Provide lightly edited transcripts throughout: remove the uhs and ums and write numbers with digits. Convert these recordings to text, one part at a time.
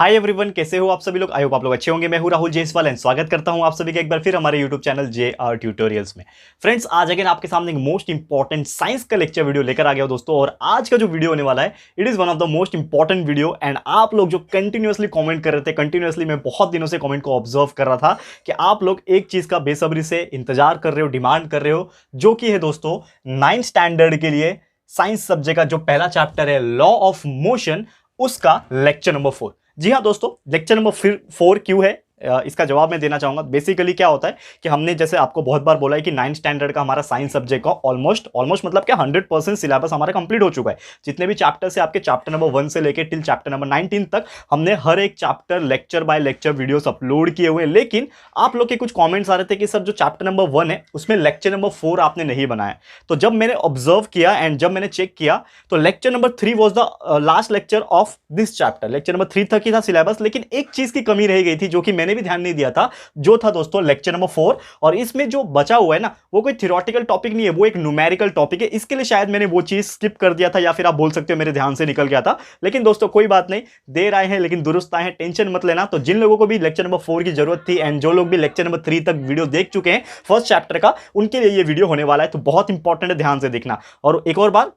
Hi everyone, कैसे हो आप सभी लोग। आई होप आप लोग अच्छे होंगे। मैं हूं राहुल जायसवाल एंड स्वागत करता हूं आप सभी का एक बार फिर हमारे यूट्यूब चैनल JR ट्यूटोरियल्स में। फ्रेंड्स, आज अगेन आपके सामने एक मोस्ट इंपॉर्टेंट साइंस का लेक्चर वीडियो लेकर आ गया दोस्तों। और आज का जो वीडियो होने वाला है, it is one of the most important video. And आप लोग जो कंटिन्यूअसली कॉमेंट कर रहे थे, कंटिन्यूअसली मैं बहुत दिनों से कॉमेंट को ऑब्जर्व कर रहा था कि आप लोग एक चीज का बेसब्री से इंतजार कर रहे हो, डिमांड कर रहे हो, जो कि है दोस्तों 9th स्टैंडर्ड के लिए साइंस सब्जेक्ट का जो पहला चैप्टर है लॉ ऑफ मोशन, उसका लेक्चर नंबर 4। जी हाँ दोस्तों, लेक्चर नंबर 4 क्यों है, इसका जवाब मैं देना चाहूंगा। बेसिकली क्या होता है कि हमने जैसे आपको बहुत बार बोला है कि 9th स्टैंडर्ड का हमारा साइंस सब्जेक्ट का ऑलमोस्ट मतलब क्या 100% सिलेबस हमारा कंप्लीट हो चुका है। जितने भी चैप्टर्स है आपके चैप्टर नंबर 1 से लेकर टिल चैप्टर नंबर 19 तक हमने हर एक chapter lecture by lecture videos upload किए हुए हैं। लेकिन आप लोग के कुछ कॉमेंट्स आ रहे थे कि सर जो चैप्टर नंबर 1 है उसमें लेक्चर नंबर 4 आपने नहीं बनाया। तो जब मैंने ऑब्जर्व किया एंड जब मैंने चेक किया तो lecture number 3 was the last lecture of this chapter. Lecture number 3 तक ही था सिलेबस, लेकिन एक चीज की कमी रह गई थी जो कि मैंने भी ध्यान नहीं दिया था, जो था दोस्तों लेक्चर नंबर 4। और इसमें जो बचा हुआ है ना, वो कोई थ्योरेटिकल टॉपिक नहीं है, वो एक न्यूमेरिकल टॉपिक है। इसके लिए शायद मैंने वो चीज स्किप कर दिया था, या फिर आप बोल सकते हो मेरे ध्यान से निकल गया था। लेकिन दोस्तों कोई बात नहीं, देर आए हैं लेकिन दुरुस्त आए हैं, टेंशन मत लेना। तो जिन लोगों को भी लेक्चर नंबर 4 की जरूरत थी एंड जो लोग भी लेक्चर नंबर 3 तक वीडियो देख चुके हैं फर्स्ट चैप्टर का, उनके लिए ये वीडियो होने वाला है। तो बहुत इंपॉर्टेंट है, ध्यान से देखना। और एक और बात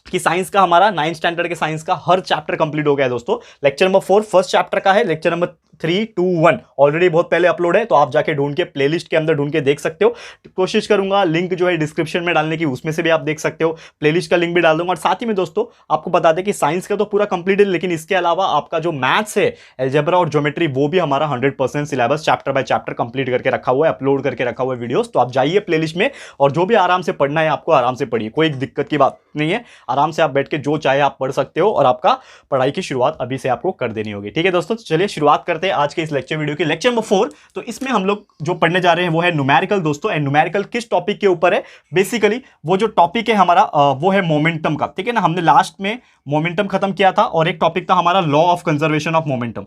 कि साइंस का हमारा 9th स्टैंडर्ड के साइंस का हर चैप्टर कंप्लीट हो गया है दोस्तों। लेक्चर नंबर 4 फर्स्ट चैप्टर का है, लेक्चर नंबर 3, 2, 1 ऑलरेडी बहुत पहले अपलोड है, तो आप जाके ढूंढ के प्लेलिस्ट के अंदर ढूंढ के देख सकते हो। कोशिश करूंगा लिंक जो है डिस्क्रिप्शन में डालने की, उसमें से भी आप देख सकते हो। प्लेलिस्ट का लिंक भी डाल दूंगा। और साथ ही में दोस्तों आपको बता दें कि साइंस का तो पूरा कंप्लीट है, लेकिन इसके अलावा आपका जो मैथ्स है, अलजेब्रा और ज्योमेट्री, वो भी हमारा 100% syllabus chapter by chapter complete करके रखा हुआ है, अपलोड करके रखा हुआ है वीडियोस। तो आप जाइए प्लेलिस्ट में और जो भी आराम से पढ़ना है आपको आराम से पढ़िए, कोई दिक्कत की बात नहीं है। आराम से आप बैठ के जो चाहे आप पढ़ सकते हो और आपका पढ़ाई की शुरुआत अभी से आपको कर देनी होगी। ठीक है दोस्तों, चलिए शुरुआत करते हैं आज के इस लेक्चर वीडियो की। लेक्चर नंबर 4, तो इसमें हम लोग जो पढ़ने जा रहे हैं वो है न्यूमेरिकल दोस्तों। एंड न्यूमेरिकल किस टॉपिक के ऊपर है? बेसिकली वो जो टॉपिक है हमारा वो है मोमेंटम का। ठीक है ना, हमने लास्ट में मोमेंटम खत्म किया था और एक टॉपिक था हमारा law of conservation of momentum.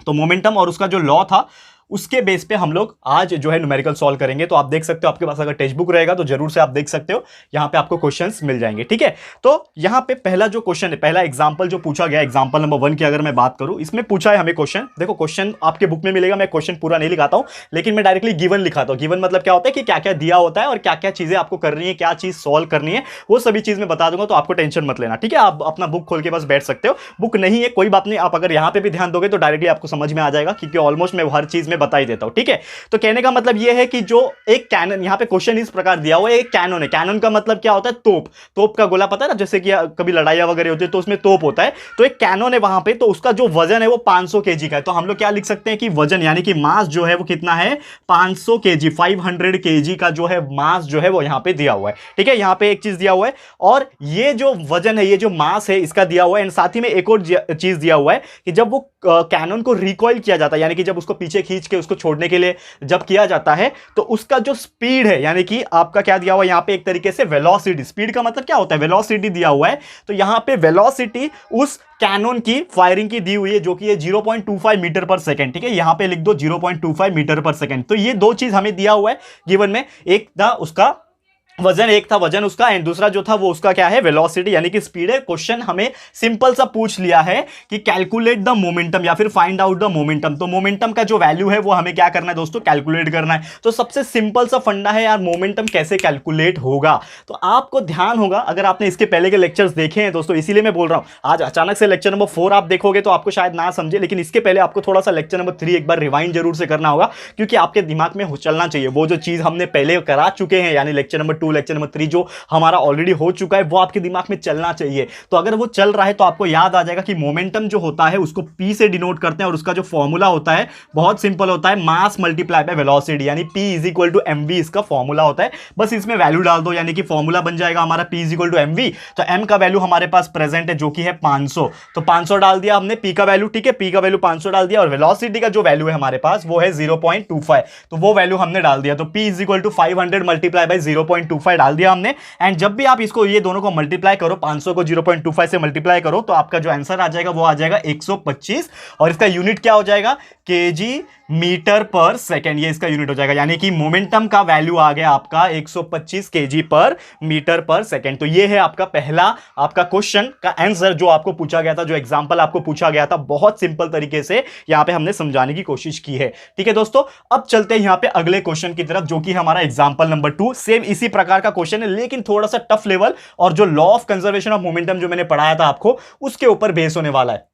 तो मोमेंटम और उसका जो लॉ था उसके बेस पे हम लोग आज जो है न्यूमेरिकल सॉल्व करेंगे। तो आप देख सकते हो, आपके पास अगर टेक्स्ट बुक रहेगा तो जरूर से आप देख सकते हो, यहां पे आपको क्वेश्चंस मिल जाएंगे। ठीक है, तो यहां पे पहला जो क्वेश्चन है, पहला एग्जांपल जो पूछा गया, एग्जांपल नंबर 1 की अगर मैं बात करूं, इसमें पूछा है हमें क्वेश्चन। देखो क्वेश्चन आपके बुक में मिलेगा, मैं क्वेश्चन पूरा नहीं लिखाता हूं, लेकिन मैं डायरेक्टली गिवन लिखाता हूं। गिवन मतलब क्या होता है कि क्या क्या दिया होता है और क्या क्या चीजें आपको करनी है, क्या चीज सॉल्व करनी है, वो सभी चीज मैं बता दूंगा। तो आपको टेंशन मत लेना, ठीक है। आप अपना बुक खोल के बस बैठ सकते हो। बुक नहीं है कोई बात नहीं, आप अगर यहां पे भी ध्यान दोगे तो डायरेक्टली आपको समझ में आ जाएगा, क्योंकि ऑलमोस्ट मैं हर चीज में बता ही देता हूं। ठीक है, तो कहने का मतलब यह है कि जो एक कैनन, यहां पे क्वेश्चन इस प्रकार दिया हुआ है, एक कैनन है। कैनन का मतलब क्या होता है? तोप। तोप का गोला पता है ना, जैसे कि कभी लड़ाइयां वगैरह होती है तो उसमें तोप होता है। तो एक कैनन है वहां पे, तो उसका जो वजन है वो 500 केजी का है। तो हम लोग क्या लिख सकते हैं कि वजन यानी कि मास जो है वो कितना है? 500 केजी, 500 केजी का जो है मास जो है वो यहां पे दिया हुआ है। ठीक है, यहां पे एक चीज दिया हुआ है और ये जो वजन है, ये जो मास है, इसका दिया हुआ है। एंड साथ ही में एक और चीज दिया हुआ है कि जब वो कैनन को रिकॉइल किया जाता है, यानी कि जब उसको पीछे खींच के उसको छोड़ने के लिए जब किया जाता है, तो उसका जो स्पीड है, यानी कि आपका क्या दिया हुआ है यहां पे? एक तरीके से वेलोसिटी। स्पीड का मतलब क्या होता है? वेलोसिटी दिया हुआ है। तो यहां पे वेलोसिटी उस कैनन की फायरिंग की दी हुई है, जो कि है 0.25 मीटर पर सेकंड। ठीक है, यहां पे लिख दो 0.25 मीटर पर सेकंड। तो ये दो चीज हमें दिया हुआ है गिवन में। एक था उसका वजन, एक था वजन उसका, एंड दूसरा जो था वो उसका क्या है? वेलोसिटी यानी कि स्पीड है। क्वेश्चन हमें सिंपल सा पूछ लिया है कि कैलकुलेट द मोमेंटम या फिर फाइंड आउट द मोमेंटम। तो मोमेंटम का जो वैल्यू है वो हमें क्या करना है दोस्तों? कैलकुलेट करना है। तो सबसे सिंपल सा फंडा है यार, मोमेंटम कैसे कैलकुलेट होगा। तो आपको ध्यान होगा, अगर आपने इसके पहले के लेक्चर्स देखे हैं दोस्तों, इसीलिए मैं बोल रहा हूं। आज अचानक से लेक्चर नंबर 4 आप देखोगे तो आपको शायद ना समझे, लेकिन इसके पहले आपको थोड़ा सा लेक्चर नंबर 3 एक बार रिवाइंड जरूर से करना होगा, क्योंकि आपके दिमाग में चलना चाहिए वो जो चीज हमने पहले करा चुके हैं, यानी लेक्चर नंबर 2, लेक्चर नंबर 3 जो हमारा ऑलरेडी हो चुका है, वो आपके दिमाग में चलना चाहिए। तो अगर वो चल रहा है तो आपको याद आ जाएगा कि मोमेंटम जो होता है उसको P से डिनोट करते हैं, और उसका जो फॉर्मूला होता है बहुत सिंपल होता है, मास मल्टीप्लाई बाय वेलोसिटी, यानी P is equal to mv इसका फॉर्मूला होता है। बस इसमें वैल्यू डाल दो, यानी कि फॉर्मूला बन जाएगा हमारा P is equal to mv। तो m का वैल्यू हमारे पास प्रेजेंट है जो कि है 500, तो 500 डाल दिया हमने P का वैल्यू। ठीक है, P का वैल्यू 500 डाल दिया, और वेलोसिटी का जो वैल्यू है हमारे पास वो है 0.25, तो वो वैल्यू हमने डाल दिया। तो P is equal to 500 multiply by 0.25 डाल दिया हमने। एंड जब भी आप इसको, ये दोनों को मल्टीप्लाई करो, 500 को 0.25 से मल्टीप्लाई करो, तो आपका जो आंसर आ जाएगा वो आ जाएगा 125, और इसका यूनिट क्या हो जाएगा? केजी मीटर पर सेकेंड, ये इसका यूनिट हो जाएगा, यानी कि मोमेंटम का वैल्यू आ गया आपका 125 केजी पर मीटर पर सेकेंड। तो ये है आपका पहला आपका क्वेश्चन का आंसर जो आपको पूछा गया था, जो एग्जांपल आपको पूछा गया था, बहुत सिंपल तरीके से यहां पे हमने समझाने की कोशिश की है। ठीक है दोस्तों, अब चलते हैं यहां पे अगले क्वेश्चन की तरफ, जो कि हमारा एग्जांपल नंबर 2, सेम इसी प्रकार का क्वेश्चन है लेकिन थोड़ा सा टफ लेवल, और जो law of conservation of momentum जो मैंने पढ़ाया था आपको उसके ऊपर बेस होने वाला है।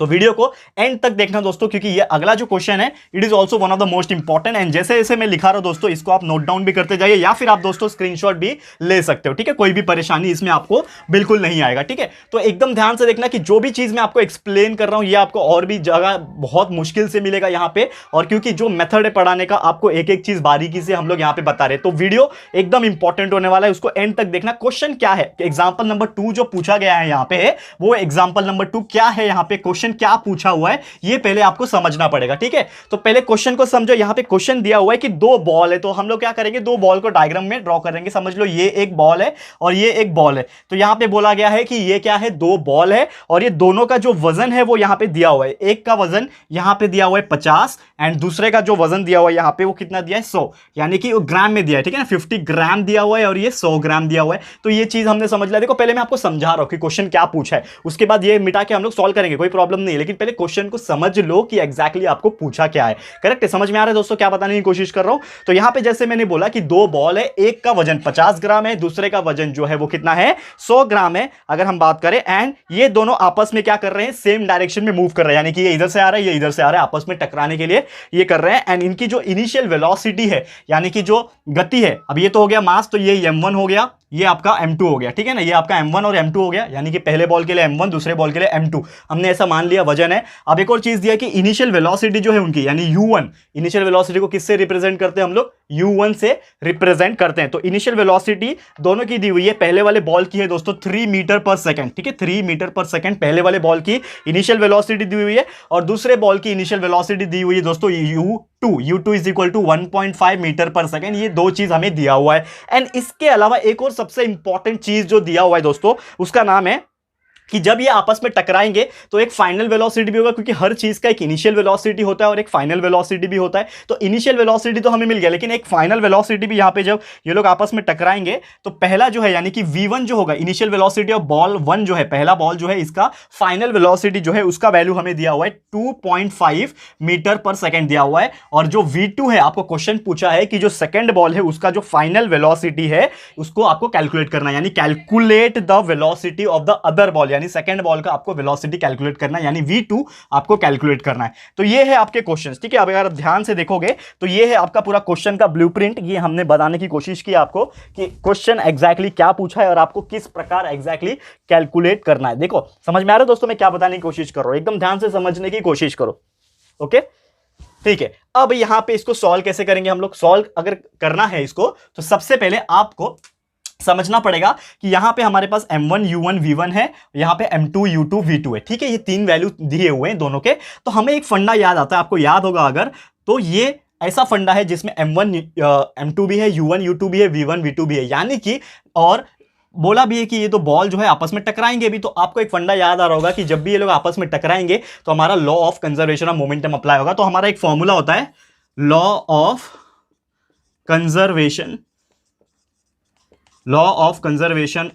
तो वीडियो को एंड तक देखना दोस्तों, क्योंकि ये अगला जो क्वेश्चन है it is also one of the most important, and जैसे जैसे मैं लिखा रहा हूं दोस्तों इसको आप नोट डाउन भी करते जाइए, या फिर आप दोस्तों स्क्रीनशॉट भी ले सकते हो। ठीक है, कोई भी परेशानी इसमें आपको बिल्कुल नहीं आएगा। ठीक है, तो एकदम ध्यान से देखना कि जो भी चीज मैं आपको एक्सप्लेन कर रहा हूं ये आपको और भी जगह बहुत मुश्किल से मिलेगा यहां पे, और क्योंकि जो मेथड है पढ़ाने का आपको एक एक चीज बारीकी से हम लोग यहां पे बता रहे हैं, तो वीडियो एकदम इंपॉर्टेंट होने वाला है, उसको एंड तक देखना। क्वेश्चन क्या है, एग्जाम्पल नंबर 2 जो पूछा गया है यहां पे, वो एग्जाम्पल नंबर 2 क्या है, यहां पे क्वेश्चन क्या पूछा हुआ है ये पहले आपको समझना पड़ेगा। ठीक है, तो पहले क्वेश्चन को समझो। यहां पे क्वेश्चन दिया हुआ है कि दो बॉल है, तो हम लोग क्या करेंगे, दो बॉल को डायग्राम में ड्रॉ करेंगे। समझ लो ये एक बॉल है और ये एक बॉल है, तो यहां पे बोला गया है कि ये क्या है, दो बॉल है, और ये दोनों का जो वजन है वो यहां पे दिया हुआ है। एक का वजन यहां पे दिया हुआ है 50, एंड दूसरे का जो वजन दिया हुआ है यहां पे वो कितना दिया है, 100, यानी कि वो ग्राम में दिया है। ठीक है ना, 50 ग्राम दिया हुआ है और ये 100 ग्राम दिया हुआ है। तो ये चीज हमने समझ लिया। देखो पहले मैं आपको समझा रहा हूं कि क्वेश्चन क्या पूछा है, उसके बाद ये मिटा के हम लोग सॉल्व करेंगे, कोई प्रॉब्लम नहीं है, लेकिन पहले क्वेश्चन को समझ लो कि एग्जैक्टली आपको पूछा क्या है। करेक्ट है, समझ में आ रहा है दोस्तों, क्या बताने की कोशिश कर रहा हूं। तो यहां पे जैसे मैंने बोला कि दो बॉल है, एक का वजन 50 ग्राम है, दूसरे का वजन जो है वो कितना है, 100 ग्राम है अगर हम बात करें, एंड ये दोनों आपस में क्या कर रहे हैं, सेम डायरेक्शन में मूव कर रहे हैं, यानी कि ये इधर से आ रहा है, ये इधर से आ रहा है, आपस में टकराने के लिए ये कर रहे हैं। एंड इनकी जो इनिशियल वेलोसिटी है, यानी कि जो गति है, अब ये तो हो गया मास, तो ये m1 हो गया, ये आपका m2 हो गया। ठीक है ना, ये आपका m1 और m2 हो गया, यानी कि पहले बॉल के लिए m1, दूसरे बॉल के लिए m2, हमने ऐसा मान लिया वजन है। अब एक और चीज दिया कि इनिशियल वेलोसिटी जो है उनकी, यानी u1, इनिशियल वेलोसिटी को किससे रिप्रेजेंट करते हैं हम लोग, u1 से रिप्रेजेंट करते हैं। तो इनिशियल वेलोसिटी दोनों की दी हुई है, पहले वाले बॉल की है दोस्तों 3 मीटर पर सेकंड। ठीक है, 3 मीटर पर सेकंड पहले वाले बॉल की इनिशियल वेलोसिटी दी हुई है, और दूसरे बॉल की इनिशियल वेलोसिटी दी हुई है दोस्तों u2 is equal to 1.5 metre per second. ये दो चीज हमें दिया हुआ है। एंड इसके अलावा एक और सबसे इंपॉर्टेंट चीज जो दिया हुआ है दोस्तों, उसका नाम है कि जब ये आपस में टकराएंगे तो एक फाइनल वेलोसिटी भी होगा, क्योंकि हर चीज का एक इनिशियल वेलोसिटी होता है और एक फाइनल वेलोसिटी भी होता है। तो इनिशियल वेलोसिटी तो हमें मिल गया, लेकिन एक फाइनल वेलोसिटी भी यहां पे जब ये लोग आपस में टकराएंगे तो पहला जो है, यानी कि v1 जो होगा, इनिशियल वेलोसिटी ऑफ बॉल 1 जो है, पहला बॉल जो है, इसका फाइनल वेलोसिटी जो है उसका वैल्यू हमें दिया हुआ है 2.5 मीटर पर सेकेंड दिया हुआ है। और जो v2 है, आपको क्वेश्चन पूछा है कि जो सेकेंड बॉल है उसका जो फाइनल वेलोसिटी है उसको आपको कैलकुलेट करना है, यानी calculate the velocity of the other ball, यानी सेकंड बॉल का आपको वेलोसिटी कैलकुलेट करना है, यानी v2 आपको कैलकुलेट करना है। तो ये है आपके क्वेश्चंस। ठीक है, अब अगर आप ध्यान से देखोगे तो ये है आपका पूरा क्वेश्चन का ब्लूप्रिंट। ये हमने बताने की कोशिश की आपको कि क्वेश्चन एग्जैक्टली क्या पूछा है और आपको किस प्रकार एग्जैक्टली कैलकुलेट करना है। देखो समझ में आ रहा है दोस्तों मैं क्या बताने की कोशिश कर रहा हूं, एकदम ध्यान से समझने की कोशिश करो। ओके ठीक है, अब यहां पे इसको सॉल्व कैसे करेंगे हम लोग। सॉल्व अगर करना है इसको तो सबसे पहले आपको समझना पड़ेगा कि यहां पे हमारे पास m1 u1 v1 है, यहां पे m2 u2 v2 है। ठीक है, ये तीन वैल्यू दिए हुए हैं दोनों के। तो हमें एक फंडा याद आता है, आपको याद होगा अगर, तो ये ऐसा फंडा है जिसमें m1 m2 भी है, u1 u2 भी है, v1 v2 भी है, यानी कि, और बोला भी है कि ये तो बॉल जो है आपस में टकराएंगे भी। तो आपको एक फंडा याद आ रहा होगा कि जब भी ये लोग आपस में टकराएंगे तो हमारा law of conservation of momentum apply होगा। तो हमारा एक फॉर्मूला होता है law of conservation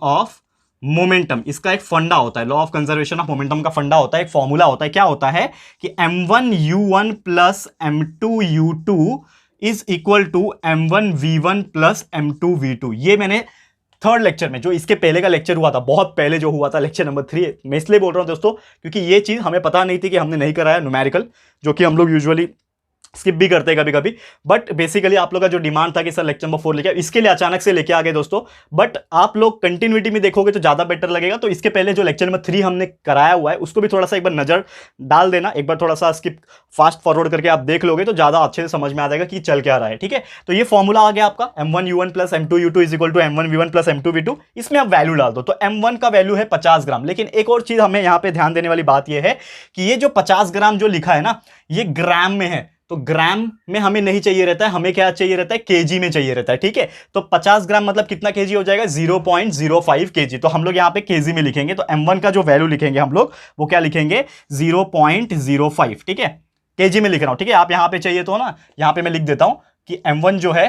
of momentum, इसका एक फंडा होता है, law of conservation of momentum का फंडा होता है, एक फॉर्मूला होता है। क्या होता है कि m1 u1 plus m2 u2 is equal to m1 v1 plus m2 v2। ये मैंने थर्ड लेक्चर में, जो इसके पहले का लेक्चर हुआ था, बहुत पहले जो हुआ था, लेक्चर नंबर 3, मैं इसलिए बोल रहा हूं दोस्तों क्योंकि ये चीज हमें पता नहीं थी कि हमने नहीं कराया न्यूमेरिकल, जो कि हम लोग यूजुअली स्किप भी करते हैं कभी कभी। बट बेसिकली आप लोग का जो डिमांड था कि सर लेक्चर नंबर 4 लेके, इसके लिए अचानक से लेके आ गए दोस्तों। बट आप लोग कंटिन्यूटी में देखोगे तो ज्यादा बेटर लगेगा। तो इसके पहले जो लेक्चर नंबर 3 हमने कराया हुआ है उसको भी थोड़ा सा एक बार नजर डाल देना, एक बार थोड़ा सा स्किप फास्ट फॉरवर्ड करके आप देख लोगे तो ज्यादा अच्छे से समझ में आ जाएगा कि चल क्या रहा है। ठीक है, तो ये फॉर्मूला आ गया आपका m1 u1 plus m2 u2 is equal to m1 v1 plus m2 v2। इसमें आप वैल्यू डाल दो, तो m1 का वैल्यू है 50 ग्राम। लेकिन एक और चीज हमें यहाँ पे ध्यान देने वाली बात यह है कि ये जो 50 ग्राम जो लिखा है ना, ये ग्राम में है। तो ग्राम में हमें नहीं चाहिए रहता है, हमें क्या चाहिए रहता है, केजी में चाहिए रहता है। ठीक है, तो 50 ग्राम मतलब कितना केजी हो जाएगा, 0.05 केजी। तो हम लोग यहाँ पे केजी में लिखेंगे, तो m1 का जो वैल्यू लिखेंगे हम लोग वो क्या लिखेंगे, 0.05। ठीक है, केजी में लिख रहा हूं, ठीक है। आप यहां पे चाहिए तो ना, यहां पे मैं लिख देता हूं कि m1 जो है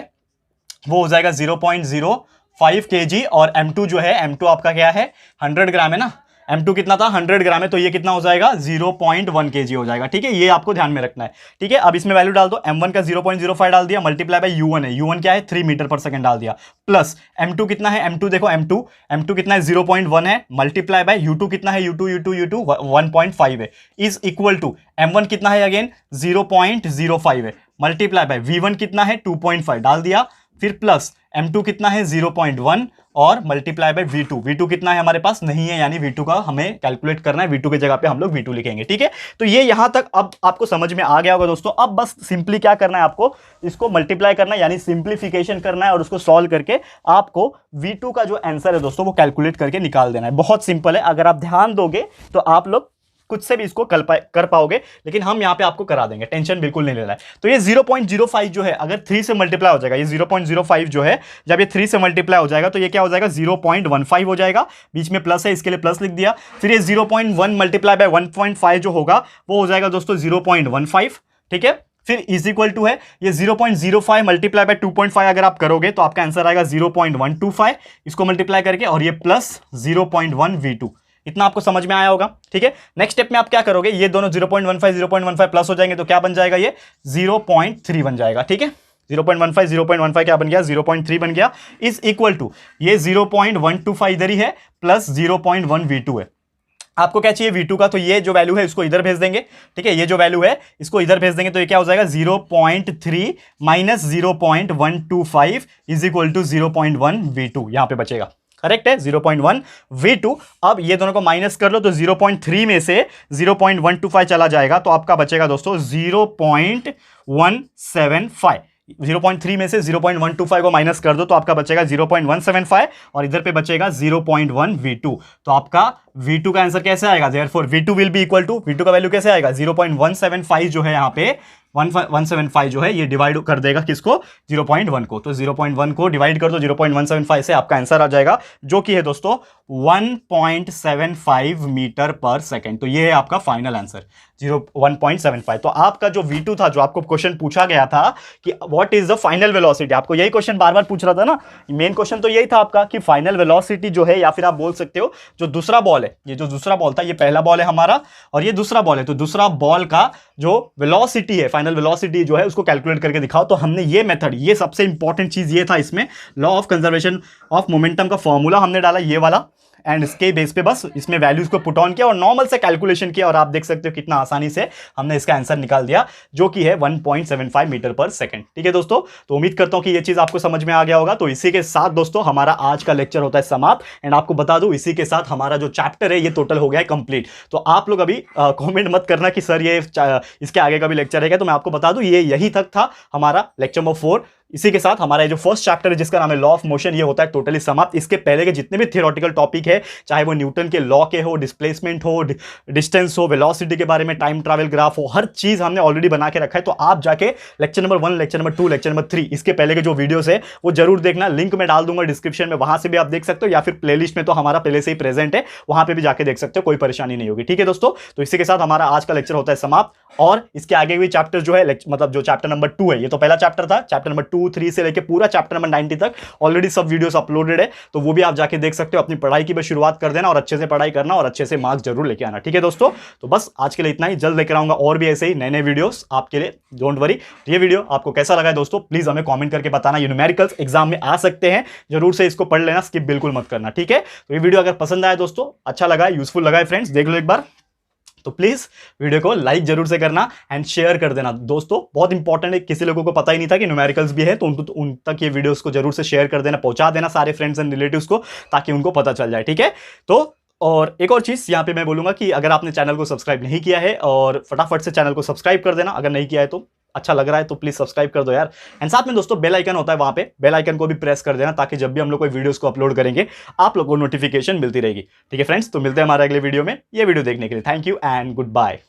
वो हो जाएगा 0.05 kg और m2 जो है, m2 आपका क्या है 100 ग्राम है ना, m2 कितना था 100 ग्राम है, तो ये कितना हो जाएगा 0.1 kg हो जाएगा, ठीक है। ये आपको ध्यान में रखना है, ठीक है। अब इसमें वैल्यू डाल दो, m1 का 0.05 डाल दिया, मल्टीप्लाई बाय u1 है, u1 क्या है 3 मीटर पर सेकंड डाल दिया, प्लस m2 कितना है, m2 देखो m2 कितना है 0.1 है, मल्टीप्लाई बाय u2 कितना है, u2 1.5 है, इज इक्वल टू m1 कितना है अगेन 0.05 है, मल्टीप्लाई बाय v1 कितना है 2.5 डाल दिया, फिर प्लस m2 कितना है 0.1 और मल्टीप्लाई बाय v2 कितना है हमारे पास नहीं है, यानी v2 का हमें कैलकुलेट करना है, v2 की जगह पे हम लोग v2 लिखेंगे, ठीक है। तो ये यहां तक अब आपको समझ में आ गया होगा दोस्तों। अब बस सिंपली क्या करना है, आपको इसको मल्टीप्लाई करना है, यानी सिंप्लीफिकेशन करना है और उसको सॉल्व करके आपको v2 का जो आंसर है दोस्तों वो कैलकुलेट करके निकाल देना है। बहुत सिंपल है, अगर आप ध्यान दोगे तो आप लोग खुद से भी इसको कर पाओगे, लेकिन हम यहां पे आपको करा देंगे, टेंशन बिल्कुल नहीं लेना है। तो ये 0.05 जो है अगर 3 से मल्टीप्लाई हो जाएगा, ये 0.05 जो है जब ये 3 से मल्टीप्लाई हो जाएगा तो ये क्या हो जाएगा 0.15 हो जाएगा, बीच में प्लस है इसके लिए प्लस लिख दिया, फिर ये 0.1 मल्टीप्लाई बाय 1.5 जो होगा वो हो जाएगा दोस्तों 0.15, ठीक है। फिर इज इक्वल टू है ये 0.05 मल्टीप्लाई बाय 2.5 अगर आप करोगे तो आपका आंसर आएगा 0.125, इसको मल्टीप्लाई करके, और ये प्लस 0.1 v2, इतना आपको समझ में आया होगा, ठीक है। नेक्स्ट स्टेप में आप क्या करोगे, ये दोनों 0.15 प्लस हो जाएंगे तो क्या बन जाएगा, ये 0.3 बन जाएगा, ठीक है। 0.15 क्या बन गया 0.3 बन गया, इज इक्वल टू ये 0.125 इधर ही है, प्लस 0.1 v2 है। आपको क्या चाहिए v2 का, तो ये जो वैल्यू है इसको इधर भेज देंगे, ठीक है। ये जो वैल्यू है इसको इधर भेज देंगे तो ये क्या हो जाएगा 0.3 minus 0.125 is equal to 0.1 v2, यहां पे बचेगा, करेक्ट है 0.1 v2। अब ये दोनों को माइनस कर लो तो 0.3 में से 0.125 चला जाएगा तो आपका बचेगा दोस्तों 0.175, 0.3 में से 0.125 को माइनस कर दो तो आपका बचेगा 0.175 और इधर पे बचेगा 0.1 v2। तो आपका v2 का आंसर कैसे आएगा, therefore v2 will be equal to, v2 का वैल्यू कैसे आएगा 0.175 जो है यहाँ पे 175 जो है ये डिवाइड कर देगा किसको 0.1 को, तो 0.1 को डिवाइड कर दो 0.175 से, आपका आंसर आ जाएगा जो कि है दोस्तों 1.75 मीटर पर सेकेंड। तो ये है आपका फाइनल आंसर 1.75। तो आपका जो v2 था, जो आपको क्वेश्चन पूछा गया था कि what is the final velocity, आपको यही क्वेश्चन बार बार पूछ रहा था ना, मेन क्वेश्चन तो यही था आपका कि फाइनल वेलोसिटी जो है, या फिर आप बोल सकते हो जो दूसरा बॉल है, ये जो दूसरा बॉल था, ये पहला बॉल है हमारा और ये दूसरा बॉल है, तो दूसरा बॉल का जो वेलोसिटी है, फाइनल वेलोसिटी जो है उसको कैलकुलेट करके दिखाओ। तो हमने ये मेथड, ये सबसे इंपॉर्टेंट चीज ये था इसमें, law of conservation of momentum का फॉर्मूला हमने डाला ये वाला, एंड इसके बेस पे बस इसमें वैल्यूज को पुट ऑन किया और नॉर्मल से कैलकुलेशन किया और आप देख सकते हो कितना आसानी से हमने इसका आंसर निकाल दिया जो कि है 1.75 मीटर पर सेकंड, ठीक है दोस्तों। तो उम्मीद करता हूं कि ये चीज आपको समझ में आ गया होगा। तो इसी के साथ दोस्तों हमारा आज का लेक्चर होता है समाप्त, एंड आपको बता दूं इसी के साथ हमारा जो चैप्टर है ये टोटल हो गया है कंप्लीट। तो आप लोग अभी कॉमेंट मत करना कि सर ये इसके आगे का भी लेक्चर है क्या, तो मैं आपको बता दूं ये यही तक था हमारा लेक्चर नंबर 4। इसी के साथ हमारा जो फर्स्ट चैप्टर है जिसका नाम है लॉ ऑफ मोशन, ये होता है टोटली समाप्त। इसके पहले के जितने भी थियोरेटिकल टॉपिक है, चाहे वो न्यूटन के लॉ के हो, डिस्प्लेसमेंट हो, डिस्टेंस हो, वेलोसिटी के बारे में, टाइम ट्रैवल ग्राफ हो, हर चीज हमने ऑलरेडी बना के रखा है। तो आप जाके lecture number 1, lecture number 2, lecture number 3 इसके पहले के जो वीडियोस है वो जरूर देखना, लिंक में डाल दूंगा डिस्क्रिप्शन में, वहां से भी आप देख सकते हो, या फिर प्लेलिस्ट में तो हमारा पहले से ही प्रेजेंट है, वहां पे भी जाके देख सकते हो, कोई परेशानी नहीं होगी, ठीक है दोस्तों। तो इसी के साथ हमारा आज का लेक्चर होता है समाप्त, और इसके आगे भी चैप्टर जो है मतलब जो चैप्टर नंबर 2 है, ये तो पहला चैप्टर था, चैप्टर नंबर 2, 3 से लेके पूरा चैप्टर नंबर 90 तक ऑलरेडी सब वीडियोस अपलोडेड है, तो वो भी आप जाके देख सकते हो। अपनी पढ़ाई की बस शुरुआत कर देना और अच्छे से पढ़ाई करना और अच्छे से मार्क्स जरूर लेके आना, ठीक है दोस्तों। तो बस आज के लिए इतना ही, जल्द लेकर आऊंगा और भी ऐसे ही नए नए वीडियोस आपके लिए, डोंट वरी। ये वीडियो आपको कैसा लगा है दोस्तों, प्लीज हमें कमेंट करके बताना। ये न्यूमेरिकल्स एग्जाम में आ सकते हैं, जरूर से इसको पढ़ लेना, स्किप बिल्कुल मत करना, ठीक है। तो ये वीडियो अगर पसंद आया दोस्तों, अच्छा लगा, यूजफुल लगा है फ्रेंड्स, देख लो एक बार, तो प्लीज वीडियो को लाइक जरूर से करना एंड शेयर कर देना दोस्तों, बहुत इंपॉर्टेंट है। किसी लोगों को पता ही नहीं था कि न्यूमेरिकल्स भी है, तो उन तक ये वीडियोस को जरूर से शेयर कर देना, पहुंचा देना सारे फ्रेंड्स एंड रिलेटिव्स को, ताकि उनको पता चल जाए, ठीक है। तो और एक और चीज यहां पे मैं बोलूंगा कि अगर आपने चैनल को सब्सक्राइब नहीं किया है, और फटाफट से चैनल को सब्सक्राइब कर देना, अगर नहीं किया है तो अच्छा लग रहा है तो प्लीज सब्सक्राइब कर दो यार। एंड साथ में दोस्तों बेल आइकन होता है, वहां पे बेल आइकन को भी प्रेस कर देना, ताकि जब भी हम लोग कोई वीडियोस को अपलोड करेंगे आप लोगों को नोटिफिकेशन मिलती रहेगी, ठीक है फ्रेंड्स। तो मिलते हैं हमारे अगले वीडियो में। ये वीडियो देखने के लिए thank you and good bye.